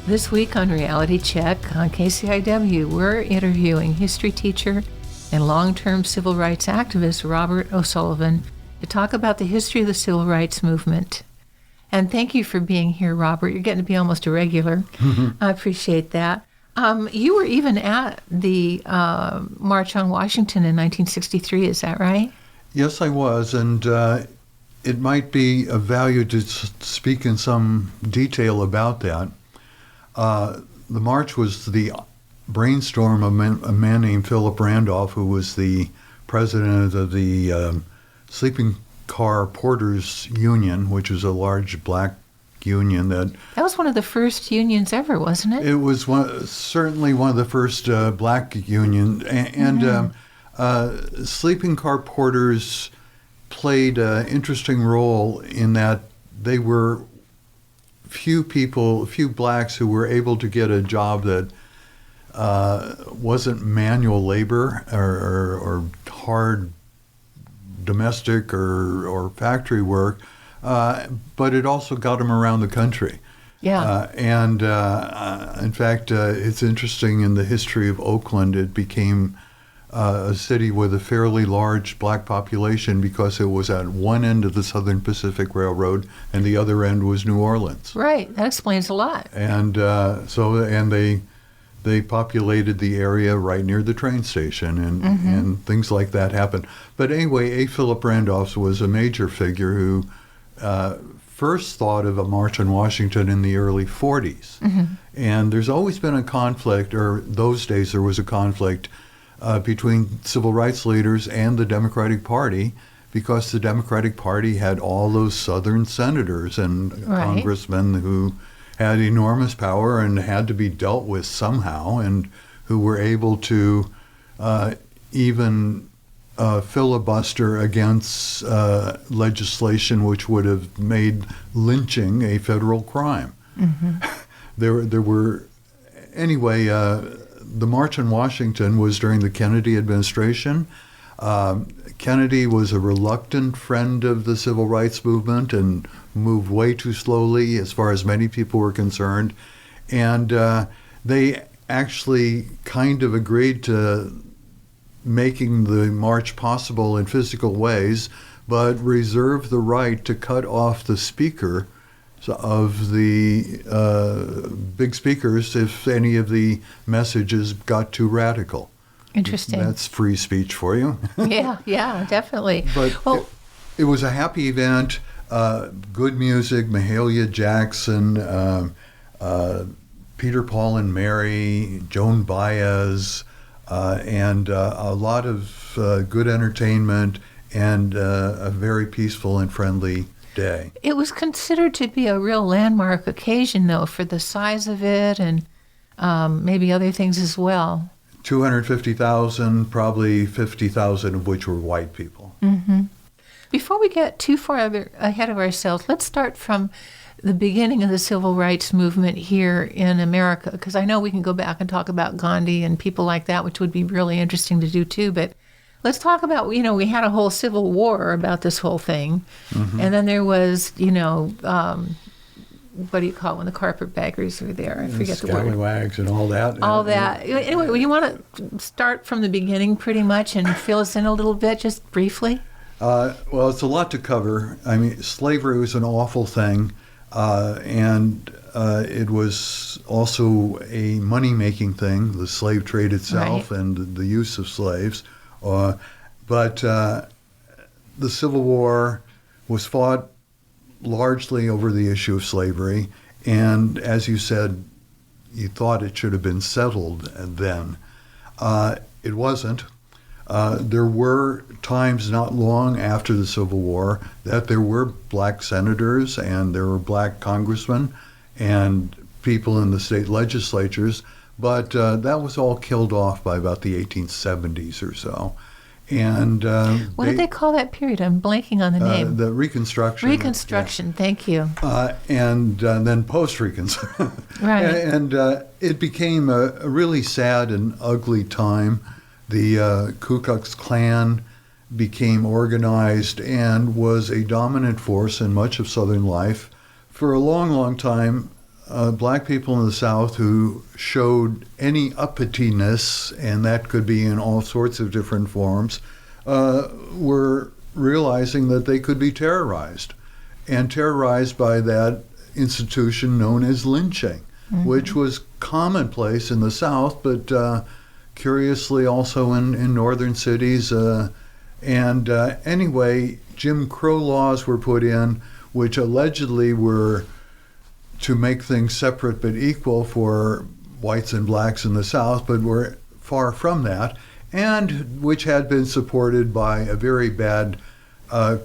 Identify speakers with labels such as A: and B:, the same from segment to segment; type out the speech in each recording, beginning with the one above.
A: This week on Reality Check on KCIW, we're interviewing history teacher and long-term civil rights activist Robert O'Sullivan to talk about the history of the civil rights movement. And thank you for being here, Robert. You're getting to be almost a regular. I appreciate that. You were even at the March on Washington in 1963, is that right?
B: Yes, I was, and it might be of value to speak in some detail about that. The march was the brainstorm of a man named Philip Randolph, who was the president of the Sleeping Car Porters Union, which was a large black union that
A: was one of the first unions ever, wasn't it?
B: It was certainly one of the first black unions, and sleeping car porters played an interesting role in that they were few blacks who were able to get a job that wasn't manual labor or hard domestic or factory work, but it also got them around the country.
A: Yeah.
B: In fact, it's interesting, in the history of Oakland, it became a city with a fairly large black population because it was at one end of the Southern Pacific Railroad and the other end was New Orleans.
A: Right. That explains a lot.
B: And they populated the area right near the train station, and things like that happened. But anyway, A. Philip Randolph was a major figure who first thought of a march on Washington in the early 40s. And there's always been a conflict, or those days there was a conflict, between civil rights leaders and the Democratic Party, because the Democratic Party had all those Southern senators and congressmen who had enormous power and had to be dealt with somehow, and who were able to even filibuster against legislation which would have made lynching a federal crime. There were, anyway, the March on Washington was during the Kennedy administration. Kennedy was a reluctant friend of the civil rights movement and moved way too slowly as far as many people were concerned. And they actually kind of agreed to making the march possible in physical ways, but reserved the right to cut off the speaker of the big speakers if any of the messages got too radical.
A: Interesting.
B: That's free speech for you.
A: yeah, definitely.
B: But it was a happy event, good music, Mahalia Jackson, Peter, Paul and Mary, Joan Baez, and a lot of good entertainment, and a very peaceful and friendly day.
A: It was considered to be a real landmark occasion, though, for the size of it and maybe other things as well.
B: 250,000, probably 50,000 of which were white people.
A: Before we get too far ahead of ourselves, let's start from the beginning of the civil rights movement here in America, because I know we can go back and talk about Gandhi and people like that, which would be really interesting to do too, but let's talk about, we had a whole civil war about this whole thing. And then there was, what do you call it when the carpetbaggers were there? I forget the word.
B: Scallywags and all that.
A: All that. Anyway, you want to start from the beginning pretty much and fill us in a little bit, just briefly?
B: Well, it's a lot to cover. I mean, slavery was an awful thing, and it was also a money-making thing, the slave trade itself and the use of slaves. But the Civil War was fought largely over the issue of slavery, and as you said, you thought it should have been settled then. It wasn't. There were times not long after the Civil War that there were black senators and there were black congressmen and people in the state legislatures, but that was all killed off by about the 1870s or so. And
A: what did they call that period? I'm blanking on the name.
B: The Reconstruction.
A: Reconstruction, thank you.
B: And then post-Reconstruction.
A: Right.
B: And it became a really sad and ugly time. The Ku Klux Klan became organized and was a dominant force in much of Southern life. For a long, long time, black people in the South who showed any uppityness, and that could be in all sorts of different forms, were realizing that they could be terrorized, and terrorized by that institution known as lynching, which was commonplace in the South, but curiously also in northern cities. Anyway, Jim Crow laws were put in, which allegedly were to make things separate but equal for whites and blacks in the South, but were far from that, and which had been supported by a very bad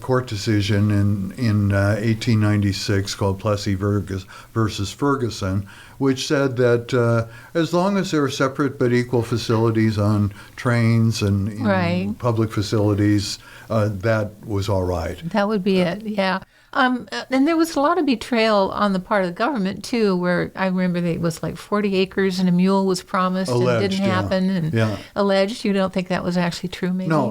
B: court decision in 1896 called Plessy versus Ferguson, which said that as long as there were separate but equal facilities on trains and in public facilities, that was all right.
A: That would be it, yeah. And there was a lot of betrayal on the part of the government, too, where I remember it was like 40 acres and a mule was promised
B: alleged,
A: and didn't happen. And alleged, you don't think that was actually true, maybe?
B: No.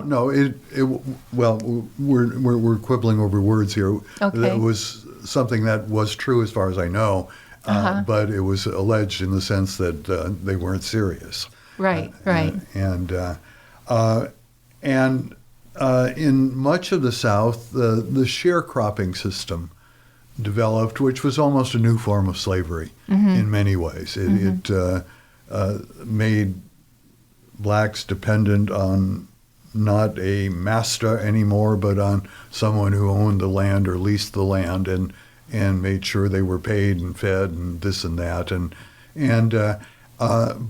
B: Well, we're quibbling over words here.
A: Okay.
B: That was something that was true as far as I know, but it was alleged in the sense that they weren't serious.
A: Right.
B: In much of the South, the sharecropping system developed, which was almost a new form of slavery in many ways. It made blacks dependent on not a master anymore, but on someone who owned the land or leased the land and made sure they were paid and fed and this and that.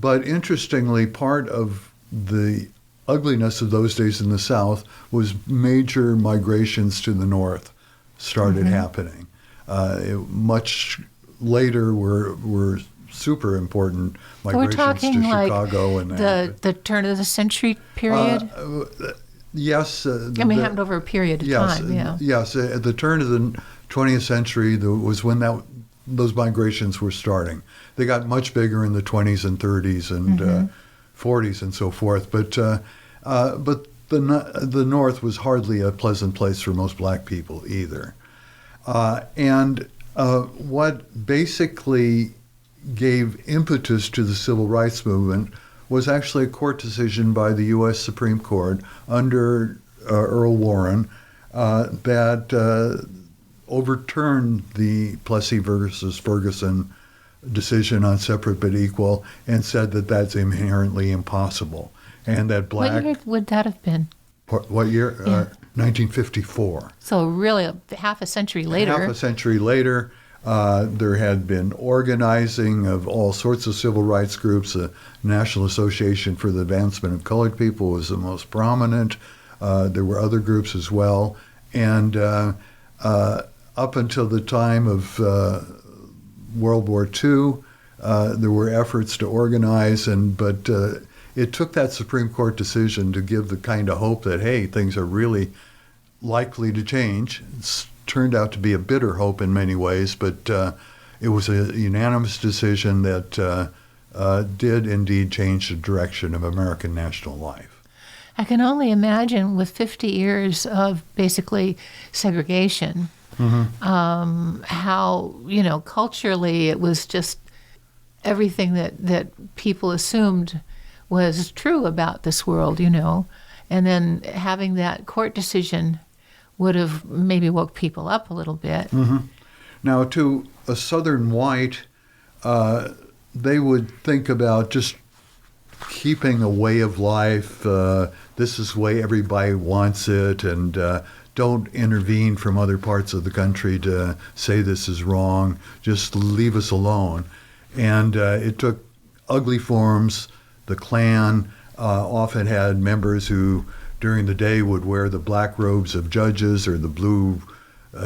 B: But interestingly, part of the ugliness of those days in the South was major migrations to the North started happening. Much later were super important migrations to Chicago and
A: the turn of the century period.
B: Yes,
A: it happened over a period of time. Yeah.
B: Yes, at the turn of the 20th century was when those migrations were starting. They got much bigger in the 20s and 30s and 40s and so forth, but the North was hardly a pleasant place for most black people either. What basically gave impetus to the civil rights movement was actually a court decision by the U.S. Supreme Court under Earl Warren that overturned the Plessy versus Ferguson decision on separate but equal and said that that's inherently impossible, and that black.
A: What year would that have been?
B: What year? 1954.
A: So really, half a century later.
B: Half a century later, there had been organizing of all sorts of civil rights groups. The National Association for the Advancement of Colored People was the most prominent. There were other groups as well, and up until the time of World War II, there were efforts to organize, but it took that Supreme Court decision to give the kind of hope that, hey, things are really likely to change. It's turned out to be a bitter hope in many ways, but it was a unanimous decision that did indeed change the direction of American national life.
A: I can only imagine with 50 years of basically segregation, how, culturally it was just everything that people assumed was true about this world, and then having that court decision would have maybe woke people up a little bit.
B: Now, to a Southern white, they would think about just keeping a way of life. This is the way everybody wants it, and don't intervene from other parts of the country to say this is wrong. Just leave us alone. And it took ugly forms. The Klan often had members who, during the day, would wear the black robes of judges or the blue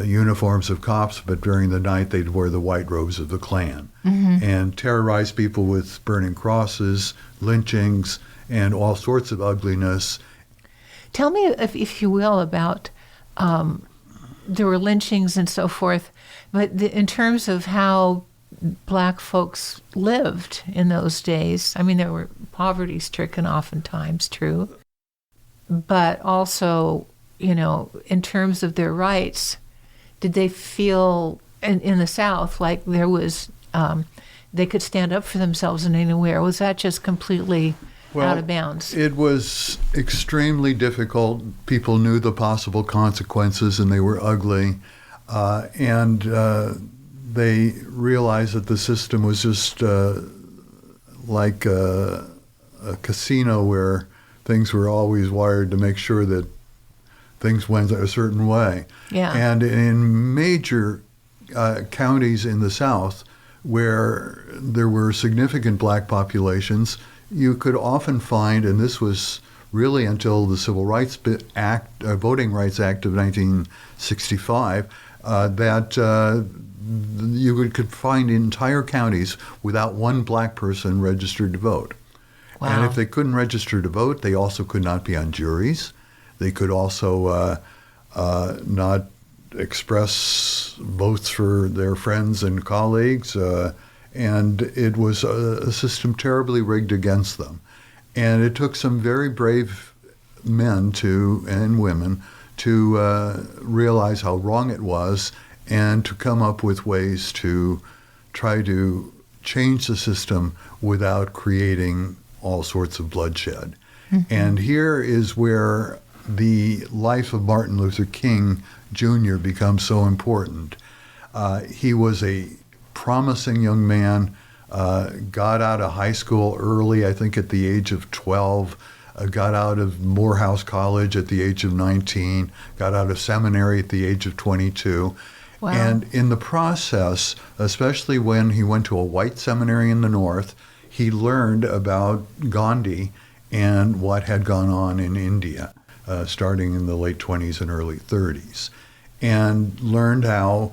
B: uniforms of cops, but during the night they'd wear the white robes of the Klan and terrorize people with burning crosses, lynchings, and all sorts of ugliness.
A: Tell me, if you will, about there were lynchings and so forth, but in terms of how black folks lived in those days. I mean, they were poverty-stricken oftentimes, true, but also, in terms of their rights, did they feel in the South like there was they could stand up for themselves in anywhere? Was that just completely out of bounds?
B: It was extremely difficult. People knew the possible consequences, and they were ugly. And they realized that the system was just like a casino where things were always wired to make sure that things went a certain way.
A: Yeah.
B: And in major counties in the South, where there were significant black populations, you could often find, and this was really until the Civil Rights Act, Voting Rights Act of 1965, that you could find entire counties without one black person registered to vote.
A: Wow.
B: And if they couldn't register to vote, they also could not be on juries. They could also not express votes for their friends and colleagues, and it was a system terribly rigged against them. And it took some very brave men and women to realize how wrong it was and to come up with ways to try to change the system without creating all sorts of bloodshed. Mm-hmm. And here is where the life of Martin Luther King Jr. becomes so important. He was a promising young man, got out of high school early, I think at the age of 12, got out of Morehouse College at the age of 19, got out of seminary at the age of 22.
A: Wow.
B: And in the process, especially when he went to a white seminary in the North, he learned about Gandhi and what had gone on in India, starting in the late 20s and early 30s, and learned how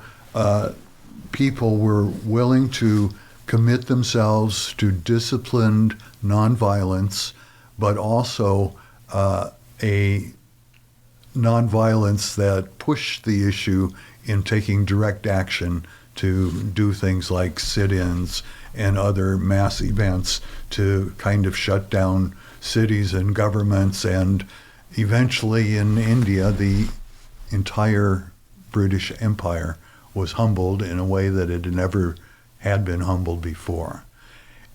B: people were willing to commit themselves to disciplined nonviolence, but also a nonviolence that pushed the issue in taking direct action to do things like sit-ins and other mass events to kind of shut down cities and governments. And eventually in India, the entire British Empire was humbled in a way that it never had been humbled before.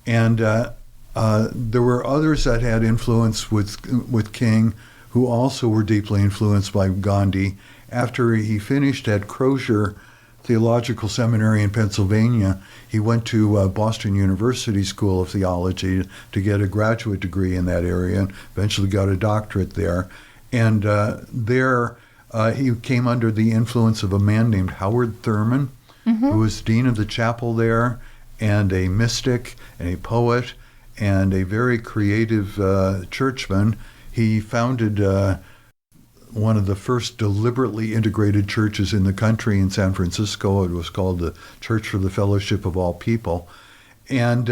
B: And there were others that had influence with King who also were deeply influenced by Gandhi. After he finished at Crozier Theological Seminary in Pennsylvania, he went to Boston University School of Theology to get a graduate degree in that area, and eventually got a doctorate there. And there he came under the influence of a man named Howard Thurman, who was dean of the chapel there, and a mystic, and a poet, and a very creative churchman. He founded one of the first deliberately integrated churches in the country in San Francisco. It was called the Church for the Fellowship of All People. And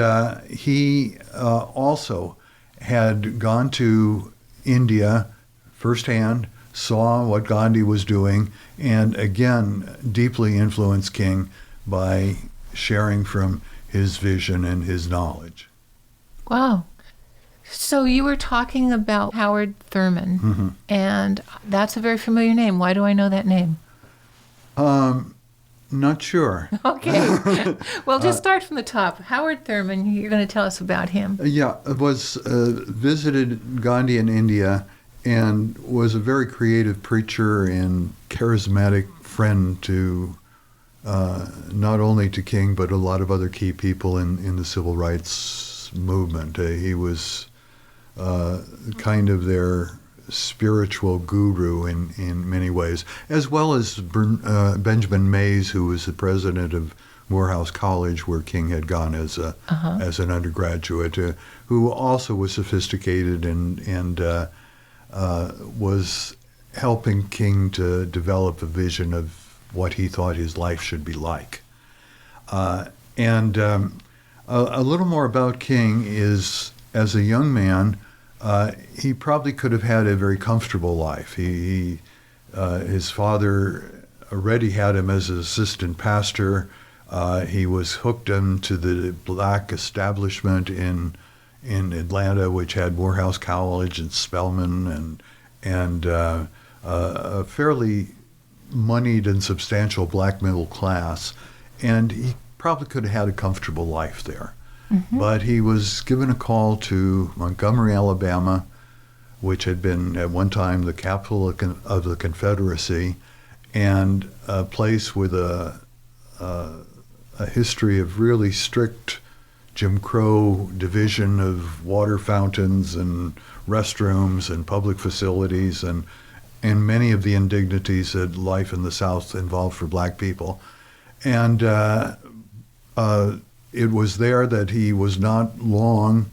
B: he also had gone to India firsthand, saw what Gandhi was doing, and again, deeply influenced King by sharing from his vision and his knowledge.
A: Wow. So you were talking about Howard Thurman, and that's a very familiar name. Why do I know that name?
B: Not sure.
A: Okay. Well, just start from the top. Howard Thurman, you're going to tell us about him.
B: Yeah, visited Gandhi in India and was a very creative preacher and charismatic friend to not only to King, but a lot of other key people in the civil rights movement. He was kind of their spiritual guru in many ways, as well as Benjamin Mays, who was the president of Morehouse College, where King had gone as an undergraduate, who also was sophisticated and was helping King to develop a vision of what he thought his life should be like. And a little more about King is, as a young man, he probably could have had a very comfortable life. His father already had him as an assistant pastor. He was hooked into the black establishment in Atlanta, which had Morehouse College and Spelman and a fairly moneyed and substantial black middle class. And he probably could have had a comfortable life there. But he was given a call to Montgomery, Alabama, which had been at one time the capital of the Confederacy, and a place with a history of really strict Jim Crow division of water fountains and restrooms and public facilities and many of the indignities that life in the South involved for black people. And it was there that he was not long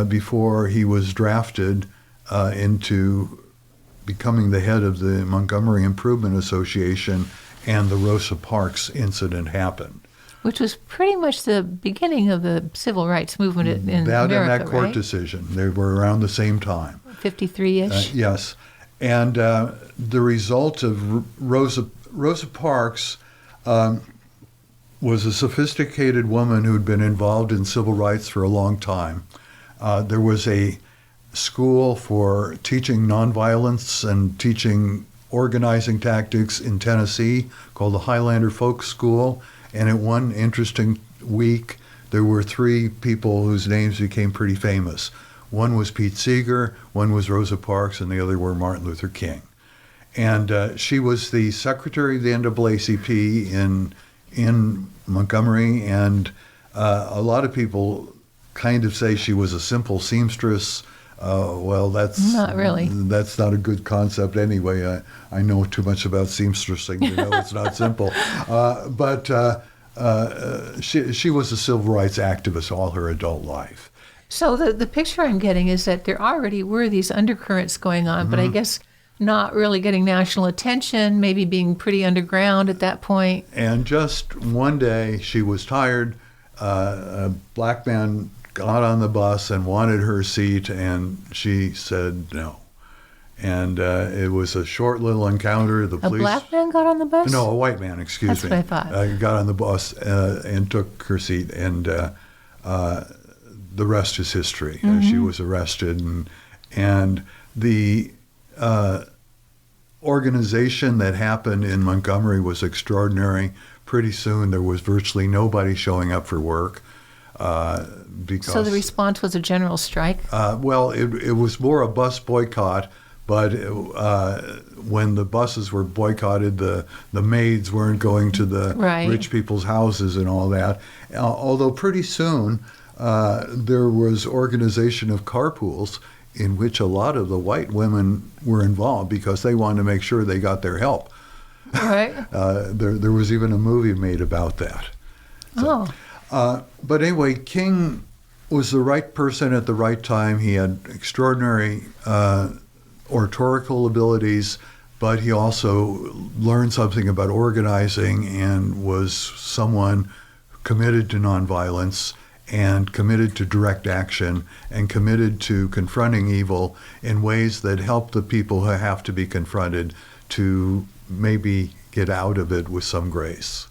B: before he was drafted into becoming the head of the Montgomery Improvement Association, and the Rosa Parks incident happened.
A: Which was pretty much the beginning of the civil rights movement in
B: that
A: America,
B: and that court
A: right?
B: decision. They were around the same time.
A: 53-ish?
B: Yes. And the result of Rosa Parks was a sophisticated woman who'd been involved in civil rights for a long time. There was a school for teaching nonviolence and teaching organizing tactics in Tennessee called the Highlander Folk School. And at one interesting week, there were 3 people whose names became pretty famous. One was Pete Seeger, one was Rosa Parks, and the other were Martin Luther King. And she was the secretary of the NAACP in Montgomery, and a lot of people kind of say she was a simple seamstress. Well, that's
A: not really.
B: That's not a good concept anyway. I know too much about seamstressing to know it's not simple. But she was a civil rights activist all her adult life.
A: So the picture I'm getting is that there already were these undercurrents going on, but I guess not really getting national attention, maybe being pretty underground at that point.
B: And just one day she was tired. A black man got on the bus and wanted her seat, and she said no. And it was a short little encounter. The police.
A: A black man got on the bus?
B: No, a white man, excuse me.
A: That's what I thought.
B: Got on the bus and took her seat, and the rest is history. She was arrested, and the organization that happened in Montgomery was extraordinary. Pretty soon there was virtually nobody showing up for work. Because,
A: so the response was a general strike?
B: Well, it was more a bus boycott, but when the buses were boycotted, the maids weren't going to the rich people's houses and all that. Although pretty soon there was organization of carpools in which a lot of the white women were involved because they wanted to make sure they got their help.
A: Right.
B: There was even a movie made about that. So, but anyway, King was the right person at the right time. He had extraordinary oratorical abilities, but he also learned something about organizing and was someone committed to nonviolence and committed to direct action and committed to confronting evil in ways that help the people who have to be confronted to maybe get out of it with some grace.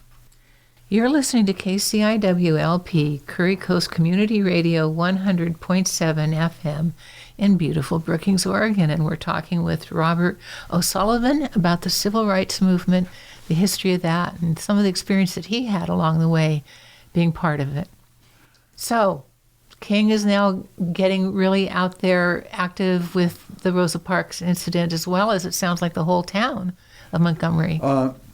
A: You're listening to KCIW LP, Curry Coast Community Radio 100.7 FM in beautiful Brookings, Oregon, and we're talking with Robert O'Sullivan about the civil rights movement, the history of that, and some of the experience that he had along the way being part of it. So, King is now getting really out there active with the Rosa Parks incident, as well as it sounds like the whole town of Montgomery.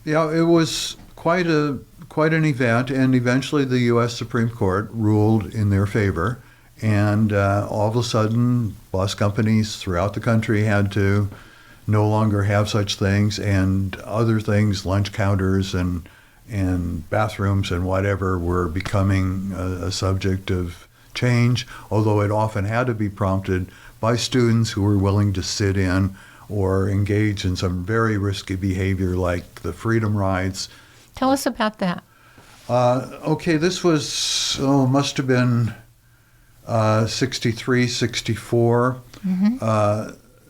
B: Yeah, it was quite an event, and eventually the U.S. Supreme Court ruled in their favor, and all of a sudden bus companies throughout the country had to no longer have such things, and other things, lunch counters and bathrooms and whatever, were becoming a subject of change, although it often had to be prompted by students who were willing to sit in or engage in some very risky behavior like the freedom rides.
A: Tell us about that.
B: Okay, this was, must have been 63, 64.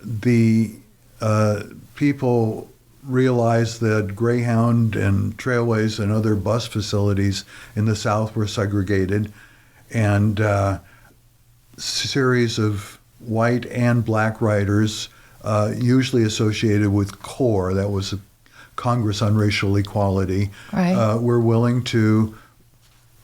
B: The people realized that Greyhound and Trailways and other bus facilities in the South were segregated, and series of white and black riders, usually associated with CORE, that was Congress on Racial Equality, were willing to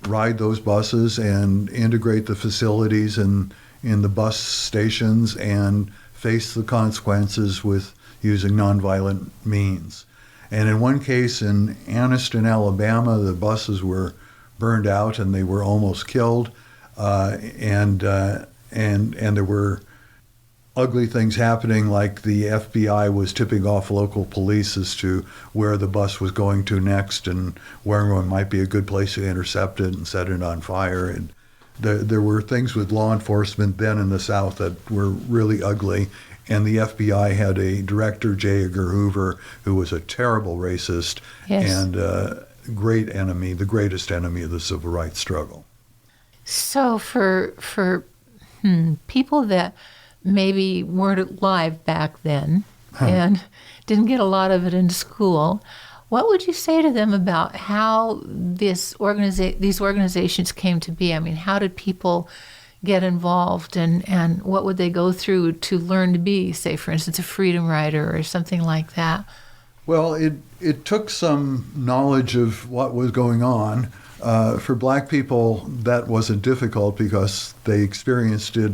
B: ride those buses and integrate the facilities in the bus stations and face the consequences with using nonviolent means. And in one case in Anniston, Alabama, the buses were burned out and they were almost killed, and there were ugly things happening, like the FBI was tipping off local police as to where the bus was going to next and where it might be a good place to intercept it and set it on fire. And there were things with law enforcement then in the South that were really ugly. And the FBI had a director, J. Edgar Hoover, who was a terrible racist.
A: Yes.
B: And great enemy, the greatest enemy of the civil rights struggle.
A: So for people that maybe weren't alive back then and didn't get a lot of it in school, what would you say to them about how these organizations came to be? I mean, how did people get involved, and what would they go through to learn to be, say, for instance, a freedom rider or something like that?
B: Well, it took some knowledge of what was going on. For black people, that wasn't difficult because they experienced it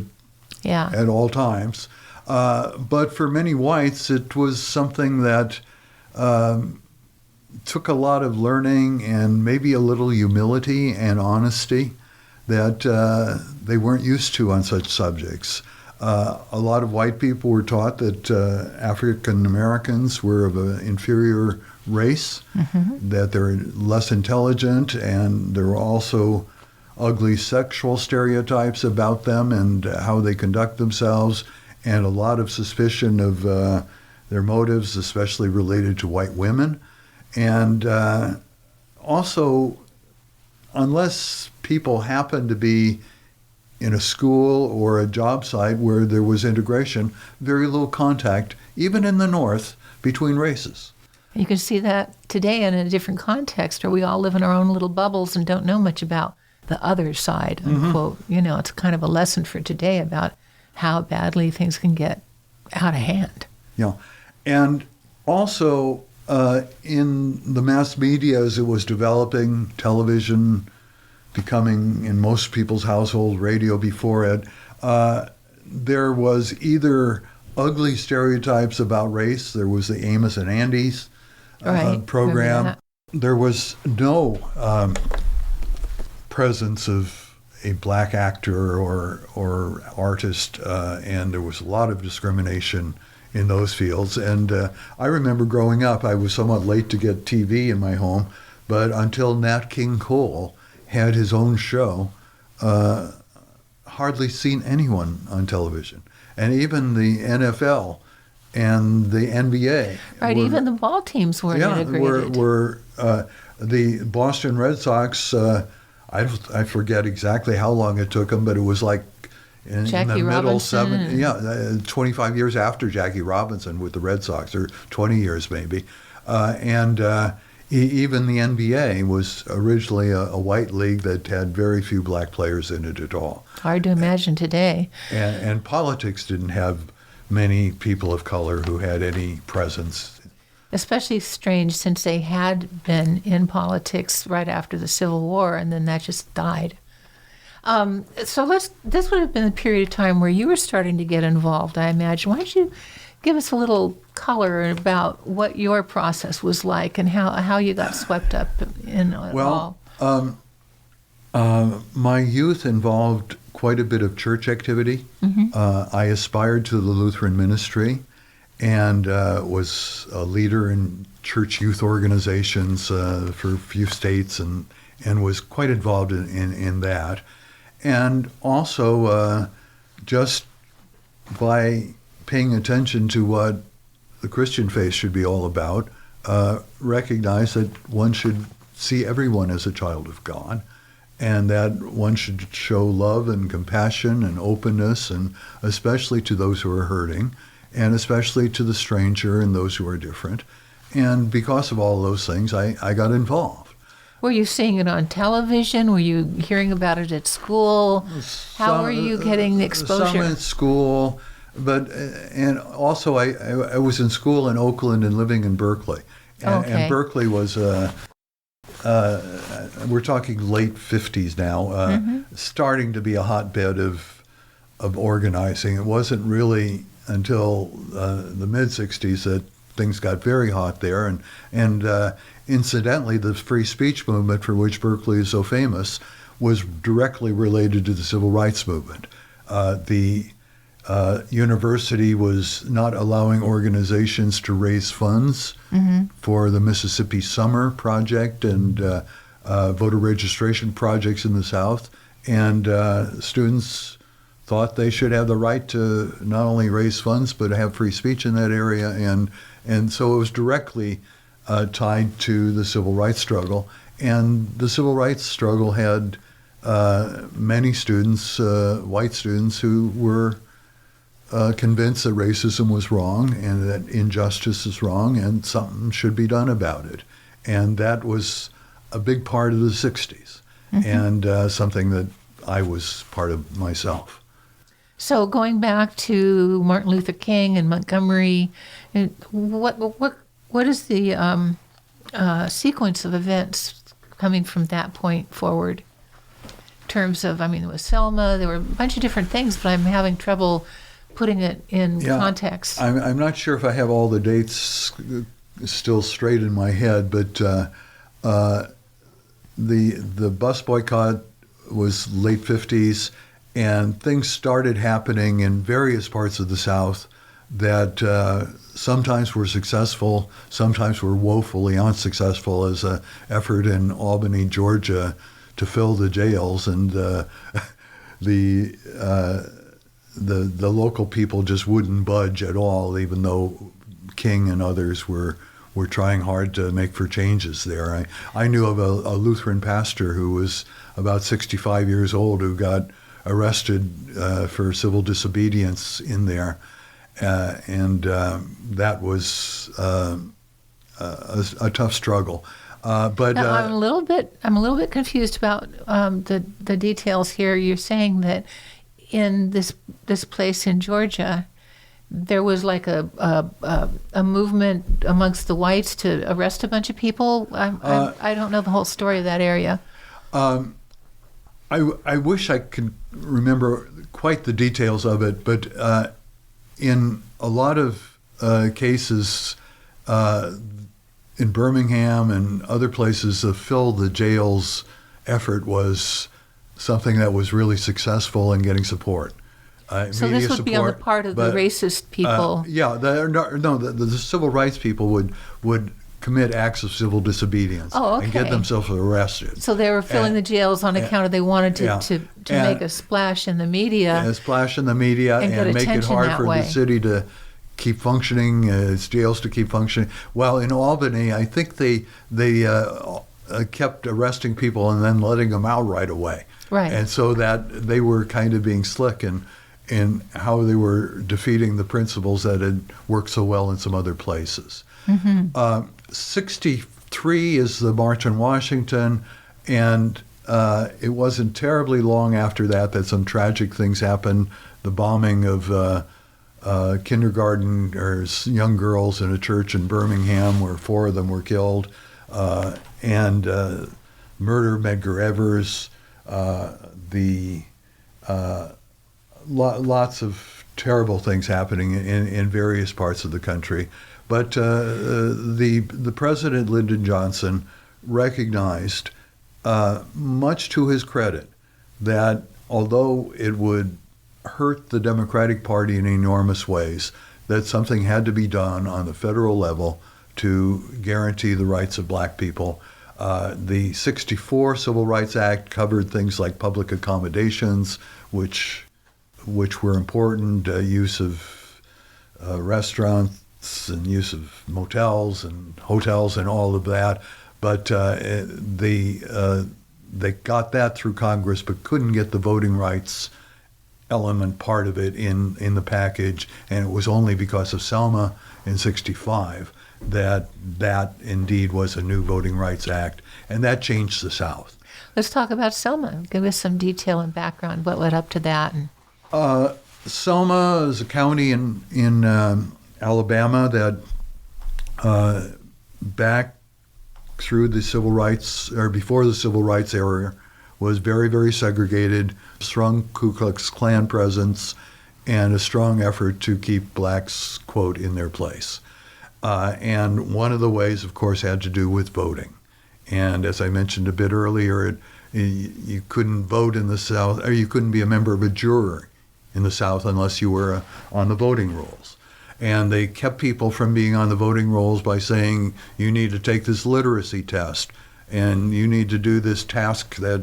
B: at all times. But for many whites, it was something that took a lot of learning and maybe a little humility and honesty that they weren't used to on such subjects. A lot of white people were taught that African Americans were of an inferior race, that they're less intelligent, and there were also ugly sexual stereotypes about them and how they conduct themselves, and a lot of suspicion of their motives, especially related to white women. And also, unless people happened to be in a school or a job site where there was integration, very little contact, even in the North, between races.
A: You can see that today in a different context, where we all live in our own little bubbles and don't know much about the other side, unquote. You know, it's kind of a lesson for today about how badly things can get out of hand.
B: Yeah. And also, in the mass media as it was developing, television becoming in most people's household, radio before it, there was either ugly stereotypes about race. There was the Amos and Andy's program. There was no presence of a black actor or artist, and there was a lot of discrimination in those fields. And I remember growing up, I was somewhat late to get TV in my home, but until Nat King Cole had his own show, hardly seen anyone on television. And even the NFL and the NBA.
A: Right, even the ball teams were integrated.
B: Were the Boston Red Sox, I forget exactly how long it took them, but it was like in the middle 25 years after Jackie Robinson with the Red Sox, or 20 years maybe. Even the NBA was originally a white league that had very few black players in it at all.
A: Hard to imagine today.
B: And politics didn't have many people of color who had any presence.
A: Especially strange, since they had been in politics right after the Civil War, and then that just died. So this would have been a period of time where you were starting to get involved, I imagine. Why don't you give us a little color about what your process was like and how you got swept up in it all?
B: My youth involved quite a bit of church activity. I aspired to the Lutheran ministry and was a leader in church youth organizations for a few states and was quite involved in that. And also just by paying attention to what the Christian faith should be all about, recognize that one should see everyone as a child of God, and that one should show love and compassion and openness, and especially to those who are hurting, and especially to the stranger and those who are different. And because of all those things, I got involved.
A: Were you seeing it on television? Were you hearing about it at school? How were you getting the exposure?
B: Some at school, but and also I was in school in Oakland and living in Berkeley. And Berkeley was we're talking late 50s now, starting to be a hotbed of organizing. It wasn't really until the mid 60s that things got very hot there, and incidentally, the free speech movement for which Berkeley is so famous was directly related to the civil rights movement. The university was not allowing organizations to raise funds for the Mississippi Summer Project and voter registration projects in the South, and students thought they should have the right to not only raise funds but have free speech in that area, and so it was directly tied to the civil rights struggle. And the civil rights struggle had many students, white students, who were convinced that racism was wrong and that injustice is wrong and something should be done about it. And that was a big part of the 60s and something that I was part of myself.
A: So going back to Martin Luther King and Montgomery, what is the sequence of events coming from that point forward? In terms of, there was Selma, there were a bunch of different things, but I'm having trouble putting it in context.
B: I'm not sure if I have all the dates still straight in my head, but the bus boycott was late 50s, and things started happening in various parts of the South that sometimes were successful, sometimes were woefully unsuccessful, as an effort in Albany, Georgia, to fill the jails, and the local people just wouldn't budge at all, even though King and others were trying hard to make for changes there. I knew of a Lutheran pastor who was about 65 years old who got arrested for civil disobedience in there, and that was a tough struggle. But
A: now, I'm a little bit confused about the details here. You're saying that in this place in Georgia, there was like a movement amongst the whites to arrest a bunch of people. I don't know the whole story of that area.
B: I wish I could remember quite the details of it, but in a lot of cases in Birmingham and other places, the Fill the Jails effort was something that was really successful in getting support.
A: So this would be on the part of the racist people.
B: The civil rights people would commit acts of civil disobedience and get themselves arrested.
A: So they were filling the jails on account of they wanted to make a splash in the media.
B: A splash in the media and make it hard for the city to keep functioning, its jails to keep functioning. Well, in Albany, I think they kept arresting people and then letting them out right away.
A: Right.
B: And so that they were kind of being slick in how they were defeating the principles that had worked so well in some other places. 63 is the March on Washington, and it wasn't terribly long after that some tragic things happened. The bombing of kindergarten or young girls in a church in Birmingham, where 4 of them were killed, and murder of Medgar Evers, lots of terrible things happening in various parts of the country. But the President, Lyndon Johnson, recognized, much to his credit, that although it would hurt the Democratic Party in enormous ways, that something had to be done on the federal level to guarantee the rights of black people. The 64 Civil Rights Act covered things like public accommodations, which were important, use of restaurants and use of motels and hotels and all of that. But they got that through Congress, but couldn't get the voting rights element part of it in the package. And it was only because of Selma in 65 that indeed was a new Voting Rights Act, and that changed the South.
A: Let's talk about Selma. Give us some detail and background. What led up to that?
B: Selma is a county in Alabama that back through the civil rights, or before the civil rights era, was very, very segregated, strong Ku Klux Klan presence, and a strong effort to keep blacks, quote, in their place. And one of the ways, of course, had to do with voting. And as I mentioned a bit earlier, you couldn't vote in the South, or you couldn't be a member of a jury in the South unless you were on the voting rolls. And they kept people from being on the voting rolls by saying, you need to take this literacy test, and you need to do this task that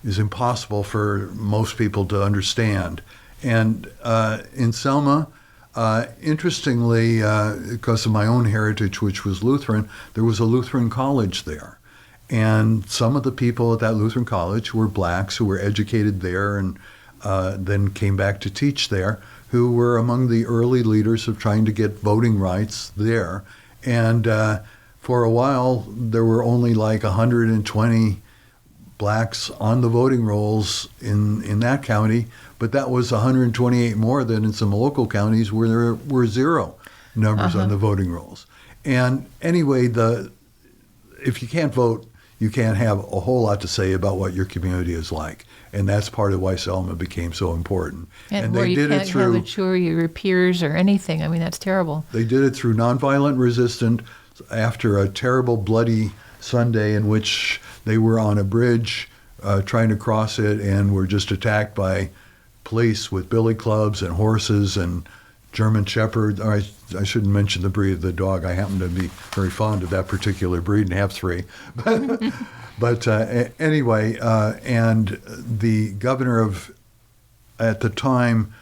B: is impossible for most people to understand. And in Selma, interestingly, because of my own heritage, which was Lutheran, there was a Lutheran college there. And some of the people at that Lutheran college were blacks who were educated there and then came back to teach there, who were among the early leaders of trying to get voting rights there. And for a while, there were only like 120 blacks on the voting rolls in that county, but that was 128 more than in some local counties where there were zero numbers on the voting rolls. And anyway, if you can't vote, you can't have a whole lot to say about what your community is like. And that's part of why Selma became so important.
A: And they did it through, have a jury or peers or anything. I mean, that's terrible.
B: They did it through nonviolent resistance after a terrible, bloody Sunday in which they were on a bridge trying to cross it and were just attacked by police with billy clubs and horses and German Shepherd. I shouldn't mention the breed of the dog. I happen to be very fond of that particular breed and have three. But anyway, and the governor at the time,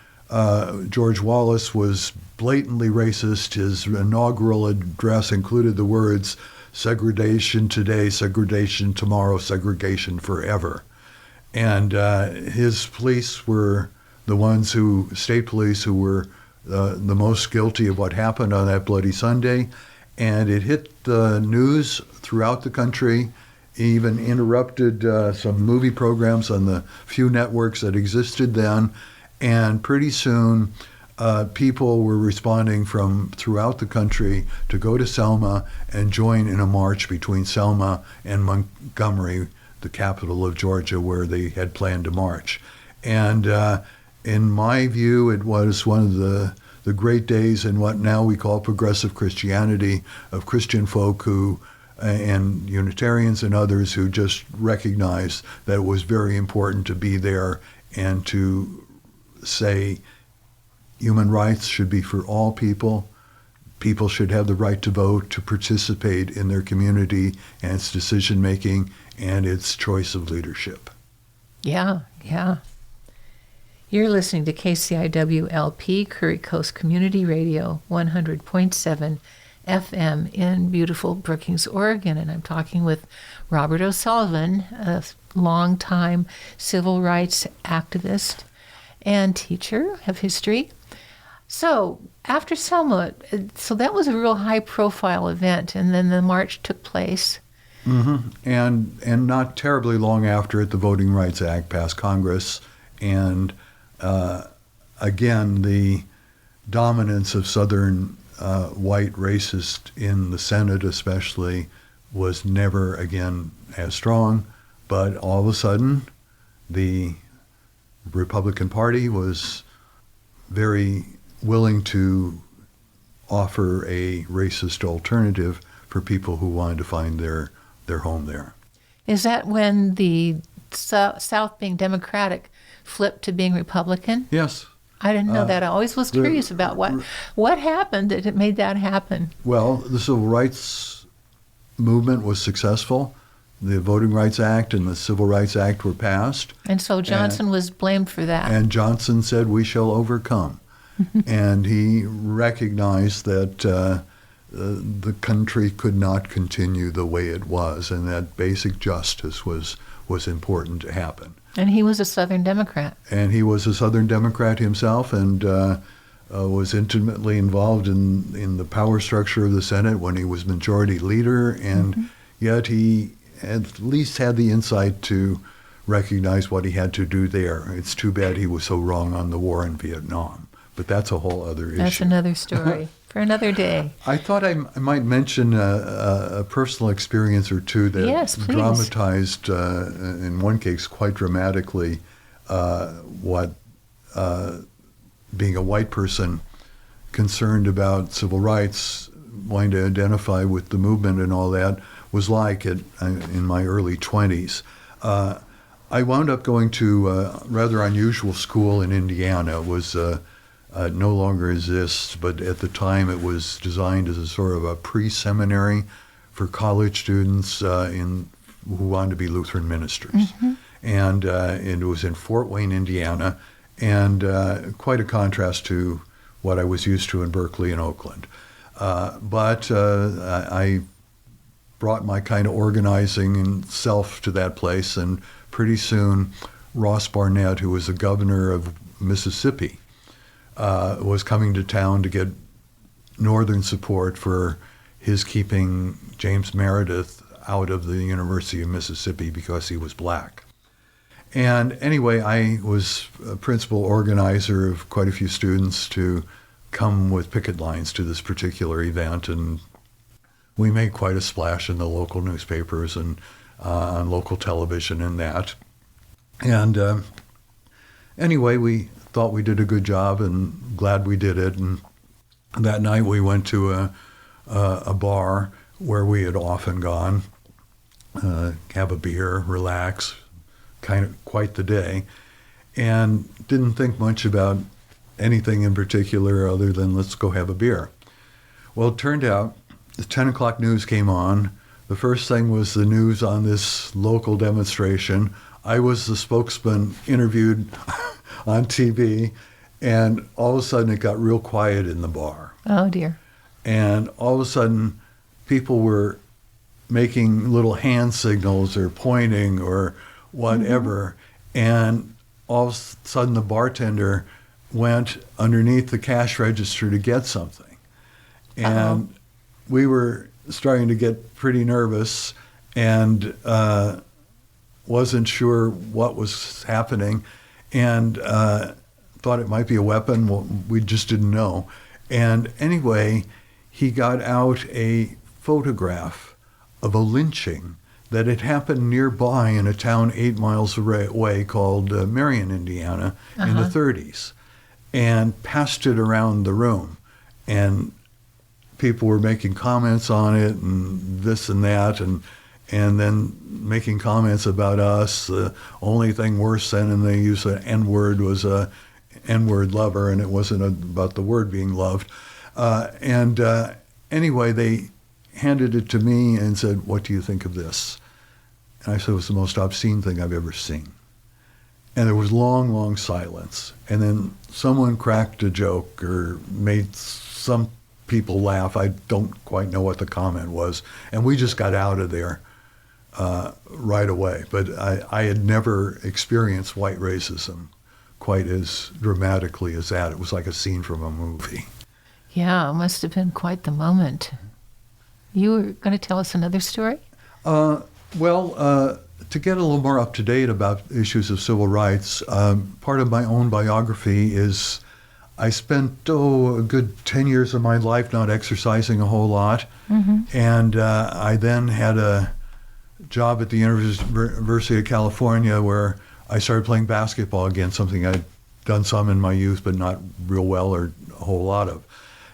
B: George Wallace, was blatantly racist. His inaugural address included the words, segregation today, segregation tomorrow, segregation forever. And his police were the ones state police who were the most guilty of what happened on that bloody Sunday. And it hit the news throughout the country, even interrupted some movie programs on the few networks that existed then. And pretty soon, people were responding from throughout the country to go to Selma and join in a march between Selma and Montgomery, the capital of Georgia, where they had planned to march. And in my view, it was one of the great days in what now we call progressive Christianity, of Christian folk and Unitarians and others who just recognized that it was very important to be there and to say human rights should be for all people. People should have the right to vote, to participate in their community and its decision-making and its choice of leadership.
A: Yeah. You're listening to KCIW LP, Curry Coast Community Radio, 100.7 FM in beautiful Brookings, Oregon. And I'm talking with Robert O'Sullivan, a longtime civil rights activist and teacher of history. So after Selma, so that was a real high-profile event, and then the march took place.
B: Mm-hmm. And not terribly long after it, the Voting Rights Act passed Congress, and again, the dominance of Southern white racists in the Senate especially was never again as strong, but all of a sudden, the Republican Party was very willing to offer a racist alternative for people who wanted to find their home there.
A: Is that when the South, being Democratic, flipped to being Republican?
B: Yes.
A: I didn't know that. I always was curious about what happened that it made that happen.
B: Well, the Civil Rights Movement was successful. The Voting Rights Act and the Civil Rights Act were passed.
A: And so Johnson was blamed for that.
B: And Johnson said, we shall overcome. And he recognized that the country could not continue the way it was, and that basic justice was important to happen.
A: And he was a Southern Democrat.
B: And he was a Southern Democrat himself, and was intimately involved in the power structure of the Senate when he was majority leader, and yet he at least had the insight to recognize what he had to do there. It's too bad he was so wrong on the war in Vietnam, but that's a whole other issue.
A: That's another story for another day.
B: I thought I might mention a personal experience or two that
A: Yes, please.
B: dramatized, in one case, quite dramatically, what being a white person concerned about civil rights, wanting to identify with the movement and all that, was like in my early 20s. I wound up going to a rather unusual school in Indiana. It was no longer exists, but at the time it was designed as a sort of a pre-seminary for college students who wanted to be Lutheran ministers. Mm-hmm. And it was in Fort Wayne, Indiana, and quite a contrast to what I was used to in Berkeley and Oakland. But I brought my kind of organizing and self to that place, and pretty soon Ross Barnett, who was the governor of Mississippi, was coming to town to get Northern support for his keeping James Meredith out of the University of Mississippi because he was black. And anyway, I was a principal organizer of quite a few students to come with picket lines to this particular event, and we made quite a splash in the local newspapers and on local television and that. And anyway, we thought we did a good job and glad we did it. And that night we went to a bar where we had often gone, have a beer, relax, kind of quite the day, and didn't think much about anything in particular other than let's go have a beer. Well, it turned out the 10 o'clock news came on. The first thing was the news on this local demonstration. I was the spokesman interviewed on TV, and all of a sudden it got real quiet in the bar.
A: Oh, dear. And
B: all of a sudden people were making little hand signals or pointing or whatever, mm-hmm. and all of a sudden the bartender went underneath the cash register to get something. And we were starting to get pretty nervous and wasn't sure what was happening, and thought it might be a weapon. Well, we just didn't know. And anyway, he got out a photograph of a lynching that had happened nearby in a town 8 miles away called Marion, Indiana, in the 30s, and passed it around the room. And people were making comments on it and this and that, and then making comments about us. The only thing worse than, and they used an N-word, was a N-word lover, and it wasn't about the word being loved. Anyway, they handed it to me and said, "What do you think of this?" And I said, "It was the most obscene thing I've ever seen." And there was long, long silence. And then someone cracked a joke or made some people laugh. I don't quite know what the comment was. And we just got out of there right away. But I had never experienced white racism quite as dramatically as that. It was like a scene from a movie.
A: Yeah, it must have been quite the moment. You were going to tell us another story?
B: To get a little more up to date about issues of civil rights, part of my own biography is I spent, a good 10 years of my life not exercising a whole lot. Mm-hmm. And I then had a job at the University of California where I started playing basketball again, something I'd done some in my youth, but not real well or a whole lot of.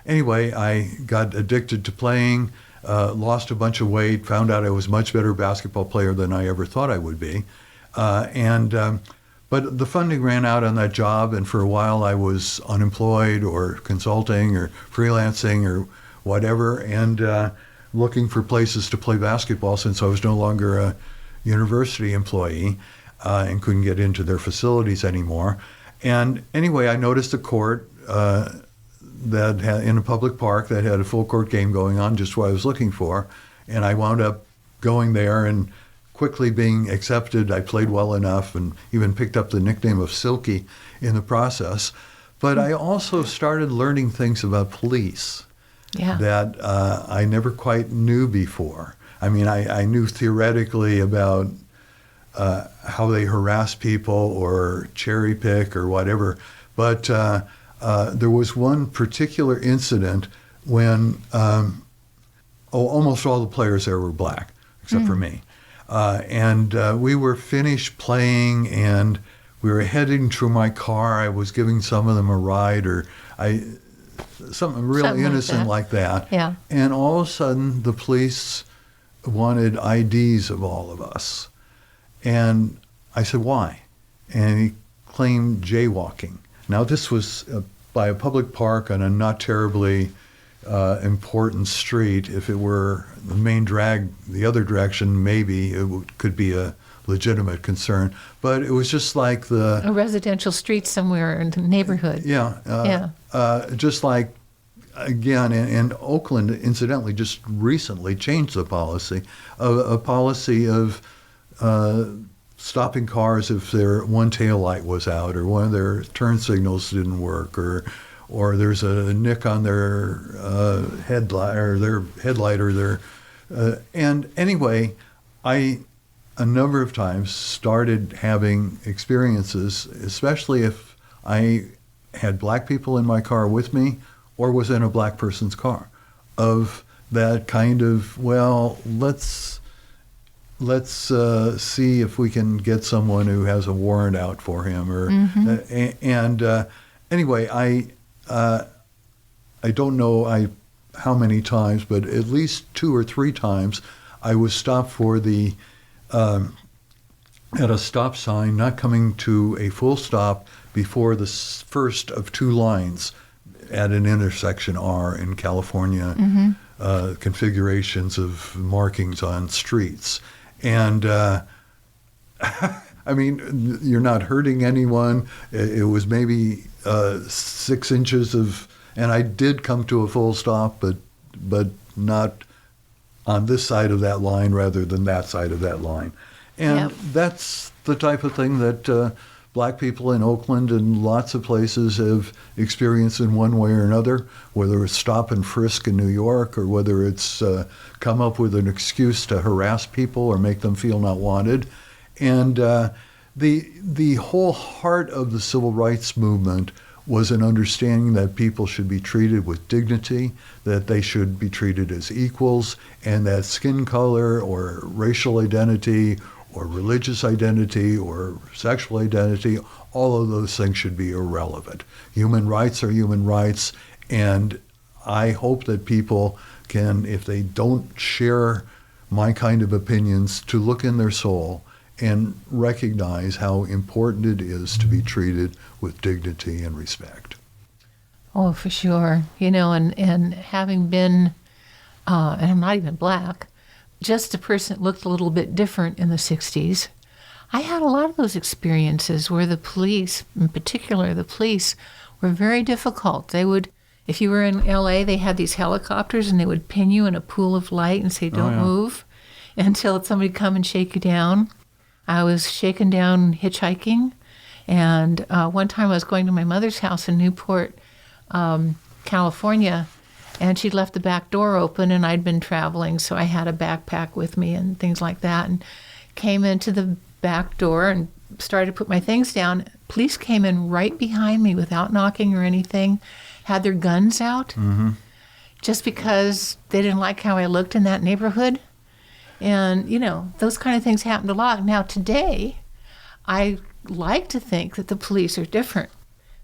B: Anyway, I got addicted to playing, lost a bunch of weight, found out I was a much better basketball player than I ever thought I would be. But the funding ran out on that job, and for a while I was unemployed or consulting or freelancing or whatever, and looking for places to play basketball since I was no longer a university employee and couldn't get into their facilities anymore. And anyway, I noticed a court that had, in a public park, that had a full court game going on, just what I was looking for. And I wound up going there and quickly being accepted. I played well enough and even picked up the nickname of Silky in the process. But I also started learning things about police that I never quite knew before. I mean, I knew theoretically about how they harass people or cherry pick or whatever, but there was one particular incident when almost all the players there were black, except for me. And we were finished playing, and we were heading to my car. I was giving some of them a ride, or something really innocent like that.
A: Yeah.
B: And all of a sudden, the police wanted IDs of all of us. And I said, why? And he claimed jaywalking. Now, this was by a public park on a not terribly important street. If it were the main drag the other direction, maybe it could be a legitimate concern. But it was just like
A: a residential street somewhere in the neighborhood.
B: Just like, again, in Oakland, incidentally, just recently changed the policy, a policy of stopping cars if their one tail light was out, or one of their turn signals didn't work, or there's a nick on their headlight, or their and anyway, I a number of times started having experiences, especially if I had black people in my car with me or was in a black person's car, of that kind of, well, let's see if we can get someone who has a warrant out for him, or anyway, I don't know how many times, but at least 2 or 3 times I was stopped for the at a stop sign, not coming to a full stop before the first of 2 lines at an intersection R in California, configurations of markings on streets. And I mean, you're not hurting anyone. It was maybe 6 inches of, and I did come to a full stop, but not on this side of that line rather than that side of that line. And that's the type of thing that black people in Oakland and lots of places have experienced in one way or another, whether it's stop and frisk in New York, or whether it's come up with an excuse to harass people or make them feel not wanted. And the whole heart of the civil rights movement was an understanding that people should be treated with dignity, that they should be treated as equals, and that skin color or racial identity or religious identity or sexual identity, all of those things should be irrelevant. Human rights are human rights, and I hope that people can, if they don't share my kind of opinions, to look in their soul and recognize how important it is to be treated with dignity and respect.
A: Oh, for sure. You know, and having been, and I'm not even black, just a person that looked a little bit different in the 60s, I had a lot of those experiences where the police, in particular the police, were very difficult. They would, if you were in LA, they had these helicopters and they would pin you in a pool of light and say, don't move, until somebody would come and shake you down. I was shaken down hitchhiking, and one time I was going to my mother's house in Newport, California, and she'd left the back door open, and I'd been traveling, so I had a backpack with me and things like that, and came into the back door and started to put my things down. Police came in right behind me without knocking or anything, had their guns out, just because they didn't like how I looked in that neighborhood. And, you know, those kind of things happened a lot. Now, today, I like to think that the police are different.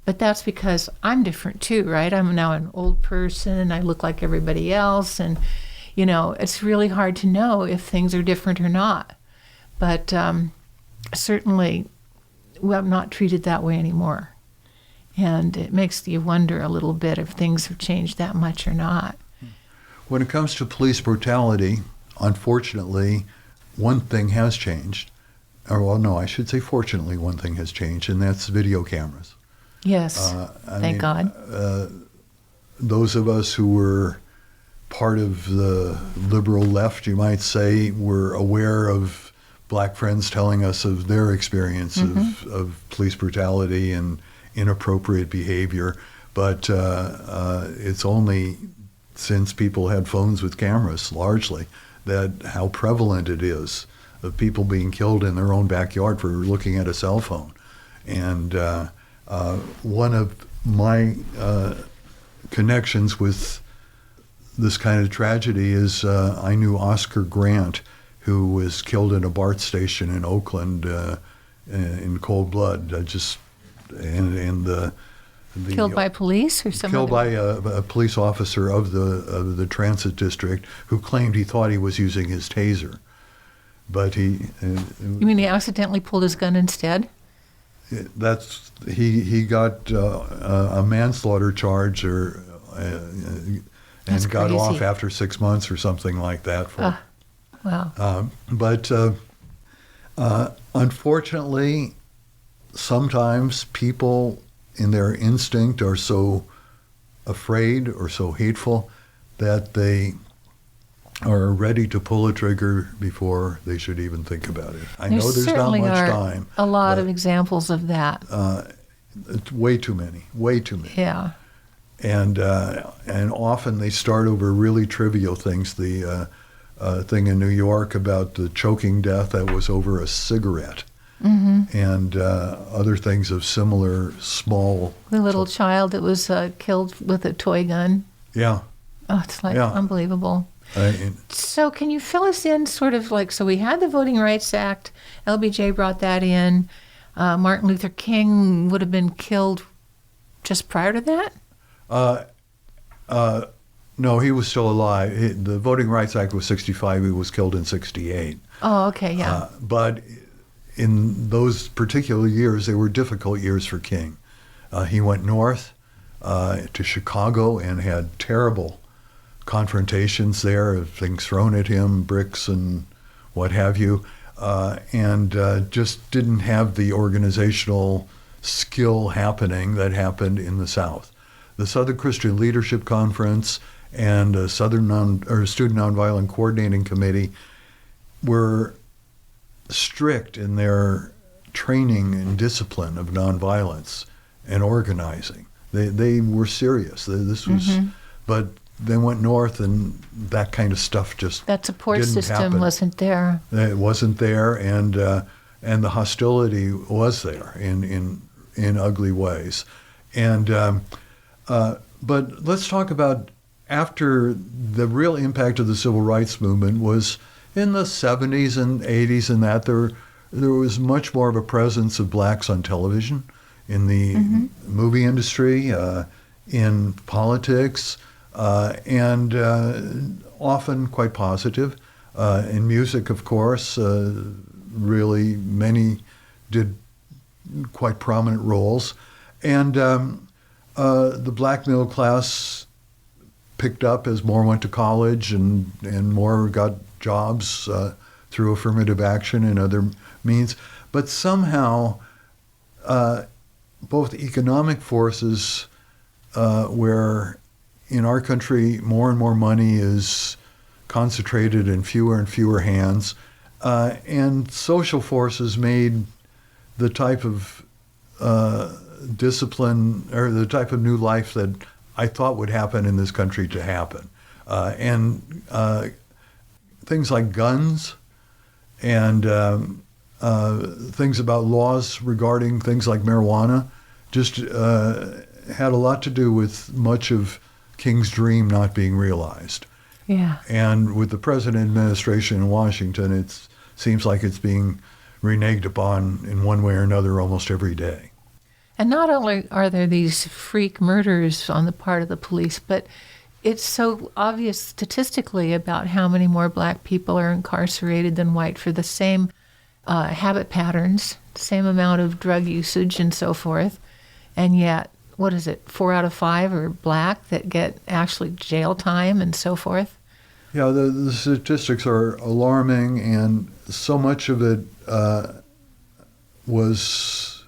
A: But that's because I'm different, too, right? I'm now an old person, and I look like everybody else. And, you know, it's really hard to know if things are different or not. But certainly, I'm not treated that way anymore. And it makes you wonder a little bit if things have changed that much or not.
B: When it comes to police brutality, unfortunately, one thing has changed. Or, well, no, I should say fortunately one thing has changed, and that's video cameras.
A: Yes, thank God.
B: Those of us who were part of the liberal left, you might say, were aware of black friends telling us of their experience of police brutality and inappropriate behavior. But it's only since people had phones with cameras, largely, that how prevalent it is of people being killed in their own backyard for looking at a cell phone. And one of my connections with this kind of tragedy is I knew Oscar Grant, who was killed in a BART station in Oakland in cold blood.
A: Killed by police or someone?
B: Killed by a police officer of the transit district who claimed he thought he was using his taser, but he.
A: You mean he accidentally pulled his gun instead?
B: He got a manslaughter charge and got off after 6 months or something like that.
A: Wow.
B: But unfortunately, sometimes people in their instinct are so afraid or so hateful that they are ready to pull a trigger before they should even think about it. I know there's not much time.
A: A lot of examples of that.
B: It's way too many.
A: Yeah.
B: And often they start over really trivial things. The thing in New York about the choking death that was over a cigarette. Mm-hmm. And other things of similar small.
A: The little child that was killed with a toy gun.
B: Yeah.
A: Oh, it's unbelievable. So can you fill us in sort of like, so we had the Voting Rights Act, LBJ brought that in, Martin Luther King would have been killed just prior to that?
B: No, he was still alive. The Voting Rights Act was 65, he was killed in 68.
A: Oh, okay, yeah.
B: But in those particular years, they were difficult years for King. He went north to Chicago and had terrible confrontations there, of things thrown at him, bricks and what have you, and just didn't have the organizational skill happening that happened in the South. The Southern Christian Leadership Conference and the Student Nonviolent Coordinating Committee were strict in their training and discipline of nonviolence and organizing. They were serious. This was, but they went north, and that kind of stuff just
A: that support
B: didn't
A: system
B: happen.
A: Wasn't there.
B: It wasn't there, and the hostility was there in ugly ways. And but let's talk about after the real impact of the civil rights movement was in the 70s and 80s, and that there was much more of a presence of blacks on television, in the movie industry, in politics, and often quite positive. In music, of course, really many did quite prominent roles. And the black middle class picked up as more went to college and more got jobs through affirmative action and other means. But somehow, both economic forces where in our country more and more money is concentrated in fewer and fewer hands, and social forces made the type of discipline or the type of new life that I thought would happen in this country to happen. And things like guns and things about laws regarding things like marijuana just had a lot to do with much of King's dream not being realized.
A: Yeah.
B: And with the present administration in Washington, it seems like it's being reneged upon in one way or another almost every day.
A: And not only are there these freak murders on the part of the police, but it's so obvious statistically about how many more black people are incarcerated than white for the same habit patterns, same amount of drug usage and so forth. And yet, 4 out of 5 are black that get actually jail time and so forth?
B: Yeah, the statistics are alarming, and so much of it was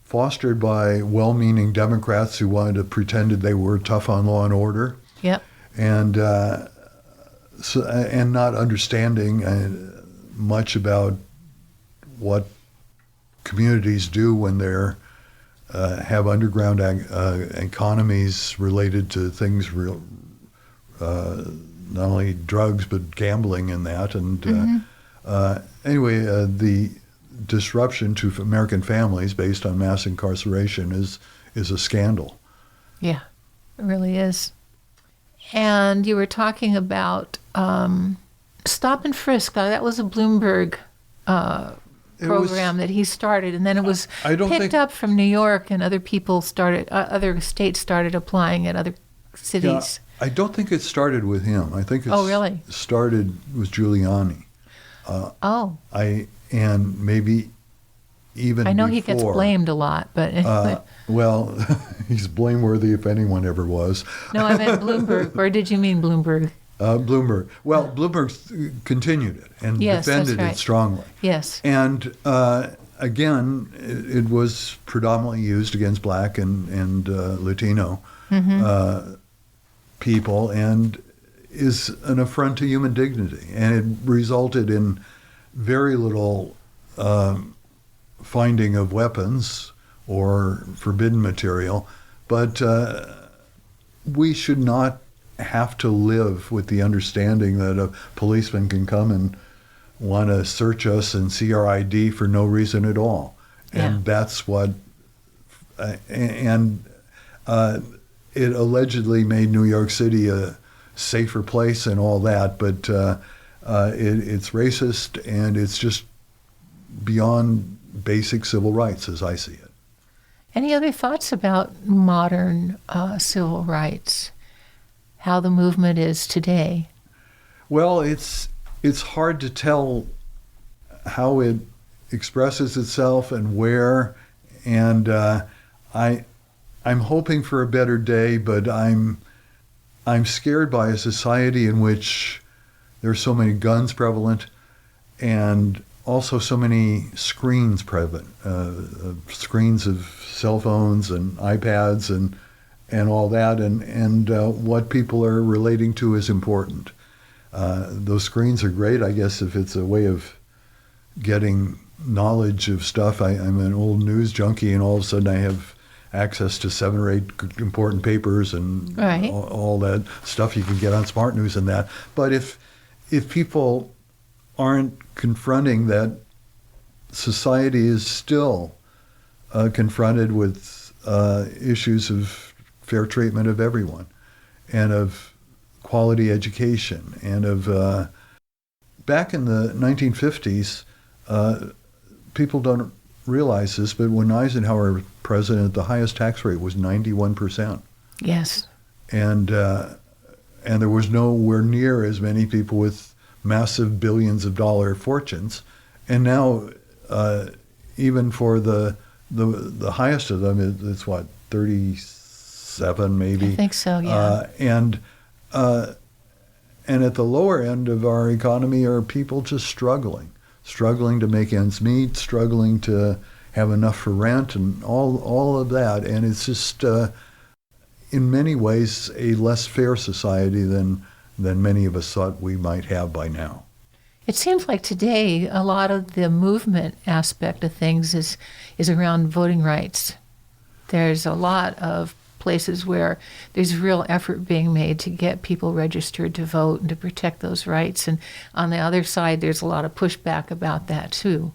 B: fostered by well-meaning Democrats who wanted to pretend that they were tough on law and order.
A: Yep.
B: And not understanding much about what communities do when they're have underground economies related to things not only drugs but gambling and that. And anyway, the disruption to American families based on mass incarceration is a scandal.
A: Yeah, it really is. And you were talking about Stop and Frisk. That was a Bloomberg program that he started, and then it was picked up from New York, and other states started applying it, other cities.
B: Yeah, I don't think it started with him. I think
A: really?
B: Started with Giuliani. And maybe even
A: I know
B: before.
A: He gets blamed a lot, but
B: well, he's blameworthy if anyone ever was.
A: No, I meant Bloomberg. Or did you mean Bloomberg?
B: Bloomberg. Well, Bloomberg continued it and defended it strongly.
A: Yes.
B: And again, it was predominantly used against black and Latino people, and is an affront to human dignity. And it resulted in very little finding of weapons or forbidden material, but we should not have to live with the understanding that a policeman can come and want to search us and see our ID for no reason at all. And that's what, it allegedly made New York City a safer place and all that, but it's racist, and it's just beyond basic civil rights as I see it.
A: Any other thoughts about modern civil rights? How the movement is today?
B: Well, it's hard to tell how it expresses itself and where, and I'm hoping for a better day, but I'm scared by a society in which there are so many guns prevalent, and also so many screens prevalent, screens of cell phones and iPads and all that, and what people are relating to is important. Those screens are great, I guess, if it's a way of getting knowledge of stuff. I'm an old news junkie, and all of a sudden I have access to 7 or 8 important papers and all that stuff you can get on Smart News and that. But if people aren't confronting that society is still confronted with issues of fair treatment of everyone, and of quality education, and of back in the 1950s, people don't realize this, but when Eisenhower was president, the highest tax rate was 91%.
A: Yes.
B: And there was nowhere near as many people with massive billions of dollar fortunes. And now, even for the highest of them, it's what, 37 maybe?
A: I think so, yeah.
B: And at the lower end of our economy are people just struggling to make ends meet, struggling to have enough for rent, and all of that. And it's just, in many ways, a less fair society than many of us thought we might have by now.
A: It seems like today a lot of the movement aspect of things is around voting rights. There's a lot of places where there's real effort being made to get people registered to vote and to protect those rights. And on the other side, there's a lot of pushback about that too.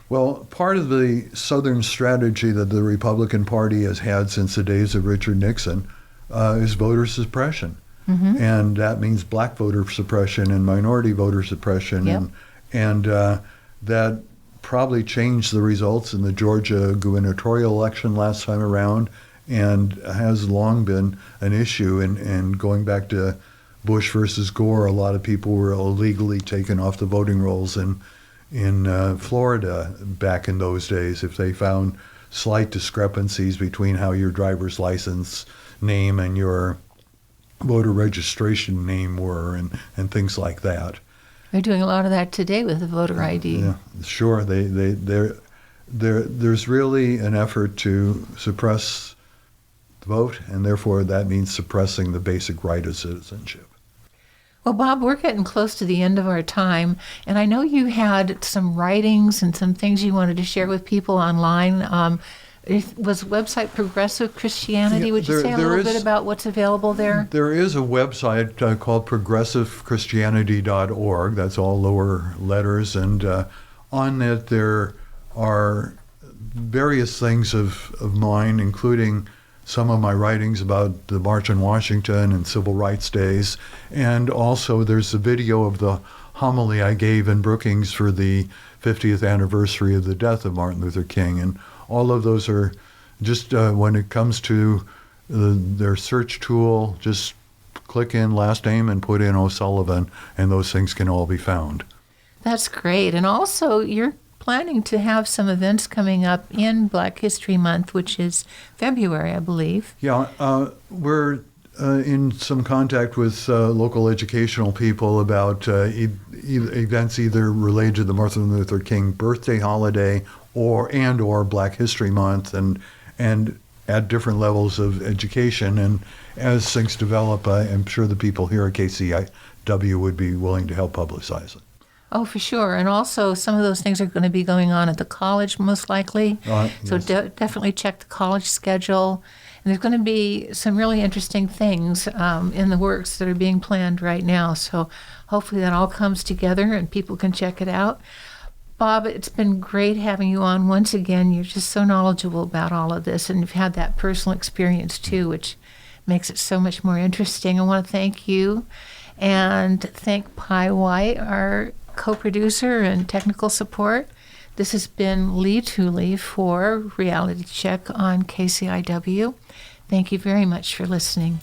B: Well, part of the Southern strategy that the Republican Party has had since the days of Richard Nixon is voter suppression. Mm-hmm. And that means black voter suppression and minority voter suppression.
A: Yep.
B: And that probably changed the results in the Georgia gubernatorial election last time around, and has long been an issue. And going back to Bush versus Gore, a lot of people were illegally taken off the voting rolls in Florida back in those days if they found slight discrepancies between how your driver's license name and your voter registration name were, and things like that.
A: They're doing a lot of that today with the voter ID.
B: Yeah, sure. There's really an effort to suppress the vote, and therefore that means suppressing the basic right of citizenship.
A: Well, Bob, we're getting close to the end of our time, and I know you had some writings and some things you wanted to share with people online. Was website Progressive Christianity?
B: Yeah,
A: Would you say a little bit about what's available there?
B: There is a website called progressivechristianity.org. That's all lower letters, and on it there are various things of mine, including some of my writings about the March on Washington and Civil Rights Days. And also there's a video of the homily I gave in Brookings for the 50th anniversary of the death of Martin Luther King. And all of those are just, when it comes to their search tool, just click in last name and put in O'Sullivan, and those things can all be found.
A: That's great. And also, you're planning to have some events coming up in Black History Month, which is February, I believe.
B: Yeah, we're in some contact with local educational people about events either related to the Martin Luther King birthday holiday or Black History Month, and at different levels of education. And as things develop, I'm sure the people here at KCIW would be willing to help publicize it.
A: Oh, for sure. And also, some of those things are going to be going on at the college, most likely.
B: Yes.
A: So definitely check the college schedule. And there's going to be some really interesting things in the works that are being planned right now. So hopefully that all comes together and people can check it out. Bob, it's been great having you on once again. You're just so knowledgeable about all of this, and you've had that personal experience too, which makes it so much more interesting. I want to thank you and thank Pi White, our co-producer and technical support. This has been Lee Tuley for Reality Check on KCIW. Thank you very much for listening.